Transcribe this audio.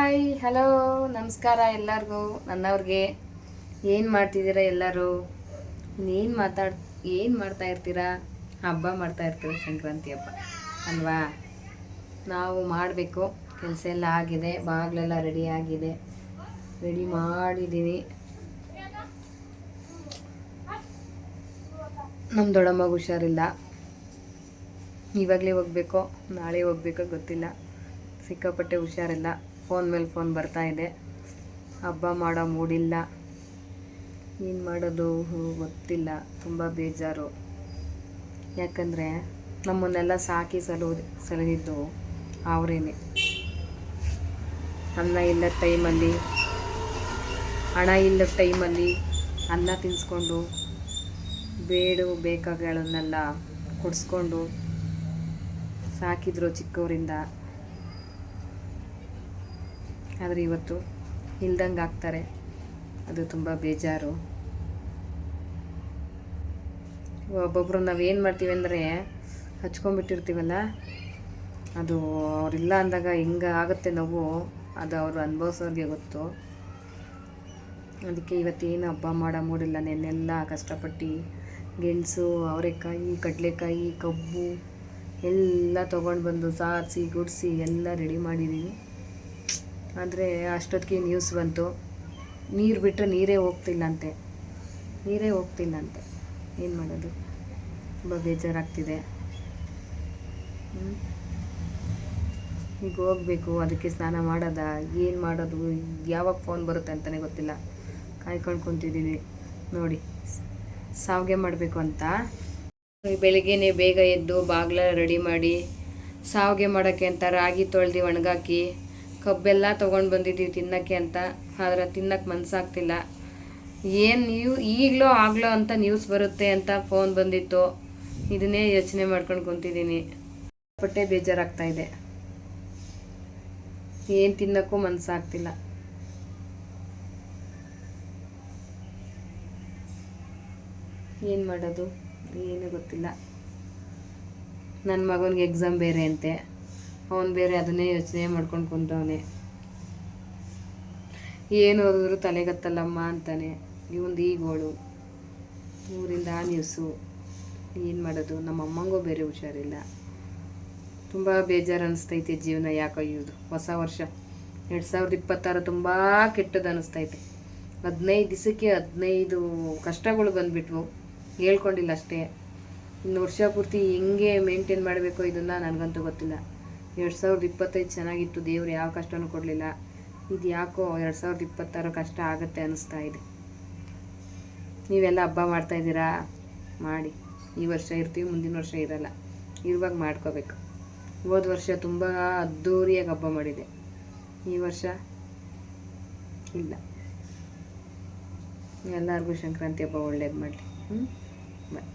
Hi hello ನಮಸ್ಕಾರ ಎಲ್ಲರಿಗೂ ನನ್ನವ್ರಿಗೆ. ಏನು ಮಾಡ್ತಿದ್ದೀರಾ ಎಲ್ಲರೂ? ಏನು ಮಾಡ್ತಾ ಇರ್ತೀರಾ? ಹಬ್ಬ ಮಾಡ್ತಾ ಇರ್ತೀರ, ಸಂಕ್ರಾಂತಿ ಹಬ್ಬ ಅಲ್ವಾ? ನಾವು ಮಾಡಬೇಕು. ಕೆಲಸ ಎಲ್ಲ ಆಗಿದೆ, ಬಾಗಿಲೆಲ್ಲ ರೆಡಿ ಆಗಿದೆ, ರೆಡಿ ಮಾಡಿದ್ದೀನಿ. ನಮ್ಮ ದೊಡ್ಡಮ್ಮಗೆ ಹುಷಾರಿಲ್ಲ, ಇವಾಗಲೇ ಹೋಗಬೇಕು, ನಾಳೆ ಹೋಗ್ಬೇಕೋ ಗೊತ್ತಿಲ್ಲ. ಸಿಕ್ಕಾಪಟ್ಟೆ ಹುಷಾರಿಲ್ಲ, ಫೋನ್ ಮೇಲೆ ಫೋನ್ ಬರ್ತಾ ಇದೆ. ಹಬ್ಬ ಮಾಡೋ ಮೂಡಿಲ್ಲ, ಏನು ಮಾಡೋದು ಗೊತ್ತಿಲ್ಲ. ತುಂಬ ಬೇಜಾರು. ಯಾಕಂದರೆ ನಮ್ಮನ್ನೆಲ್ಲ ಸಾಕಿ ಸಲಹಿದ್ದು ಅವರೇನೆ. ಅನ್ನ ಇಲ್ಲದ ಟೈಮಲ್ಲಿ, ಹಣ ಇಲ್ಲದ ಟೈಮಲ್ಲಿ ಅನ್ನ ತಿನ್ನಿಸ್ಕೊಂಡು, ಬೇಕಾಗಳನ್ನೆಲ್ಲ ಕೊಡಿಸ್ಕೊಂಡು ಸಾಕಿದ್ರು ಚಿಕ್ಕವರಿಂದ. ಆದರೆ ಇವತ್ತು ಇಲ್ದಂಗೆ ಆಗ್ತಾರೆ, ಅದು ತುಂಬ ಬೇಜಾರು. ಒಬ್ಬೊಬ್ಬರು ನಾವೇನು ಮಾಡ್ತೀವಿ ಅಂದರೆ ಹಚ್ಕೊಂಡ್ಬಿಟ್ಟಿರ್ತೀವಲ್ಲ, ಅದು ಅವರಿಲ್ಲ ಅಂದಾಗ ಹೆಂಗೆ ಆಗುತ್ತೆ ನೋವು, ಅದು ಅವರು ಅನುಭವಿಸೋರಿಗೆ ಗೊತ್ತು. ಅದಕ್ಕೆ ಇವತ್ತೇನು ಹಬ್ಬ ಮಾಡೋ ಮೂಡಿಲ್ಲ. ನೆನ್ನೆಲ್ಲ ಕಷ್ಟಪಟ್ಟು ಗೆಣಸು, ಅವರೆಕಾಯಿ, ಕಡಲೆಕಾಯಿ, ಕಬ್ಬು ಎಲ್ಲ ತೊಗೊಂಡು ಬಂದು ಸಾರಿಸಿ ಗುಡಿಸಿ ಎಲ್ಲ ರೆಡಿ ಮಾಡಿದ್ದೀನಿ. ಆದರೆ ಅಷ್ಟೊತ್ತಿಗೆ ನ್ಯೂಸ್ ಬಂತು, ನೀರು ಬಿಟ್ಟರೆ ನೀರೇ ಹೋಗ್ತಿಲ್ಲಂತೆ. ಏನು ಮಾಡೋದು? ತುಂಬ ಬೇಜಾರಾಗ್ತಿದೆ. ಈಗ ಹೋಗಬೇಕು, ಅದಕ್ಕೆ ಸ್ನಾನ ಮಾಡೋದ, ಏನು ಮಾಡೋದು, ಯಾವಾಗ ಫೋನ್ ಬರುತ್ತೆ ಅಂತಲೇ ಗೊತ್ತಿಲ್ಲ. ಕಾಯ್ಕೊಂಡು ಕುಂತಿದ್ದೀನಿ ನೋಡಿ. ಸಾವಿಗೆ ಮಾಡಬೇಕು ಅಂತ ಬೆಳಿಗ್ಗೆನೇ ಬೇಗ ಎದ್ದು ಬಾಗಿಲ ರೆಡಿ ಮಾಡಿ ಸಾವಿಗೆ ಮಾಡೋಕ್ಕೆ ಅಂತ ರಾಗಿ ತೊಳೆದು ಒಣಗಾಕಿ ಕಬ್ಬೆಲ್ಲ ತೊಗೊಂಡು ಬಂದಿದ್ದೀವಿ ತಿನ್ನೋಕ್ಕೆ ಅಂತ. ಆದರೆ ತಿನ್ನೋಕ್ಕೆ ಮನಸ್ಸಾಗ್ತಿಲ್ಲ. ಏನು ಈಗಲೋ ಆಗಲೋ ಅಂತ ನ್ಯೂಸ್ ಬರುತ್ತೆ ಅಂತ ಫೋನ್ ಬಂದಿತ್ತು. ಇದನ್ನೇ ಯೋಚನೆ ಮಾಡ್ಕೊಂಡು ಕುಂತಿದ್ದೀನಿ. ಪಟ್ಟೆ ಬೇಜಾರಾಗ್ತಾಯಿದೆ, ಏನು ತಿನ್ನೋಕ್ಕೂ ಮನಸ್ಸಾಗ್ತಿಲ್ಲ. ಏನು ಮಾಡೋದು ಏನೂ ಗೊತ್ತಿಲ್ಲ. ನನ್ನ ಮಗನಿಗೆ ಎಕ್ಸಾಮ್ ಬೇರೆ ಅಂತೆ, ಅವನು ಬೇರೆ ಅದನ್ನೇ ಯೋಚನೆ ಮಾಡ್ಕೊಂಡು ಕುಂತವನೆ. ಏನು ಓದಿದ್ರು ತಲೆಗತ್ತಲ್ಲಮ್ಮ ಅಂತಾನೆ. ಇವಂದು ಈಗೋಳು, ಊರಿಂದ ನ್ಯೂಸು. ಏನು ಮಾಡೋದು? ನಮ್ಮ ಅಮ್ಮಂಗೂ ಬೇರೆ ಹುಷಾರಿಲ್ಲ. ತುಂಬ ಬೇಜಾರು ಅನ್ನಿಸ್ತೈತೆ ಜೀವನ. ಯಾಕೋ ಇದು ಹೊಸ ವರ್ಷ 2026 ತುಂಬ ಕೆಟ್ಟದ್ದು ಅನ್ನಿಸ್ತೈತೆ. 15 ದಿವಸಕ್ಕೆ 15 ಕಷ್ಟಗಳು ಬಂದುಬಿಟ್ವು. ಹೇಳ್ಕೊಂಡಿಲ್ಲ ಅಷ್ಟೇ. ಇನ್ನು ವರ್ಷ ಪೂರ್ತಿ ಹೆಂಗೆ ಮೇಂಟೈನ್ ಮಾಡಬೇಕು ಇದನ್ನು ನನಗಂತೂ ಗೊತ್ತಿಲ್ಲ. 2025 ಚೆನ್ನಾಗಿತ್ತು, ದೇವ್ರು ಯಾವ ಕಷ್ಟನೂ ಕೊಡಲಿಲ್ಲ. ಇದು ಯಾಕೋ 2026 ಕಷ್ಟ ಆಗುತ್ತೆ ಅನ್ನಿಸ್ತಾ ಇದೆ. ನೀವೆಲ್ಲ ಹಬ್ಬ ಮಾಡ್ತಾಯಿದ್ದೀರಾ? ಮಾಡಿ. ಈ ವರ್ಷ ಇರ್ತೀವಿ, ಮುಂದಿನ ವರ್ಷ ಇರಲ್ಲ. ಇರುವಾಗ ಮಾಡ್ಕೋಬೇಕು. ಹೋದ ವರ್ಷ ತುಂಬ ಅದ್ಧೂರಿಯಾಗಿ ಹಬ್ಬ ಮಾಡಿದೆ, ಈ ವರ್ಷ ಇಲ್ಲ. ಎಲ್ಲರಿಗೂ ಸಂಕ್ರಾಂತಿ ಹಬ್ಬ ಒಳ್ಳೇದು ಮಾಡಲಿ. ಬಾಯ್.